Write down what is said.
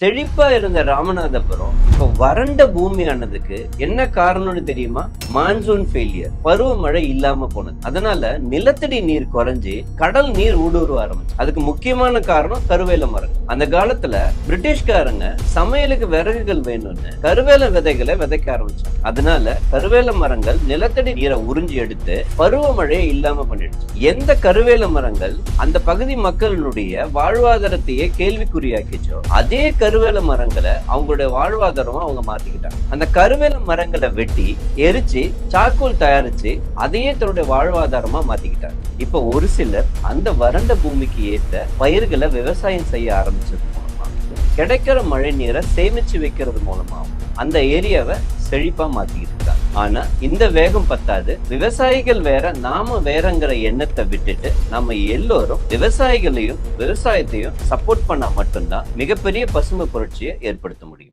செழிப்பா இருந்த ராமநாதபுரம் இப்போ வறண்ட பூமி ஆனதுக்கு என்ன காரணம்னு தெரியுமா? மான்சூன் ஃபெயிலியர், பருவமழை இல்லாம போனது. அதனால நிலத்தடி நீர் குறைஞ்சு கடல் நீர் ஊடுருவ ஆரம்பிச்சு. அதுக்கு முக்கியமான காரணம் கருவேல மரம். அந்த காலத்துல பிரிட்டிஷ்காரங்க சமையலுக்கு விறகுகள் வேணும்னு கருவேல விதைகளை விதைக்க ஆரம்பிச்சாங்க. அதனால கருவேல மரங்கள் நிலத்தடி நீரை உறிஞ்சி எடுத்து பருவமழையை இல்லாம பண்ணிடுச்சு. எந்த கருவேல மரங்கள் அந்த பகுதி மக்களுடைய வாழ்வாதாரத்தையே கேள்விக்குறியாக்கிச்சோ அதே கருவேல மரங்களை அவங்களுடைய வாழ்வாதாரமா அவங்க மாத்திக்கிட்டாங்க. அந்த கருவேல மரங்களை வெட்டி எரிச்சு சார்கோல் தயாரிச்சு அதையே தன்னுடைய வாழ்வாதாரமா மாத்திக்கிட்டாங்க. இப்ப ஒரு சிலர் அந்த வறண்ட பூமிக்கு ஏற்ற பயிர்களை விவசாயம் செய்ய ஆரம்பிச்சது மூலமா கிடைக்கிற மழை நீரை சேமிச்சு வைக்கிறது மூலமாவும் அந்த ஏரியாவை செழிப்பா மாத்திக்கிட்டு இருக்காங்க. ஆனா இந்த வேகம் பத்தாது. விவசாயிகள் வேற, நாம வேறங்கிற எண்ணத்தை விட்டுட்டு நம்ம எல்லோரும் விவசாயிகளையும் விவசாயத்தையும் சப்போர்ட் பண்ணா மட்டும்தான் மிகப்பெரிய பசுமை புரட்சியை ஏற்படுத்த முடியும்.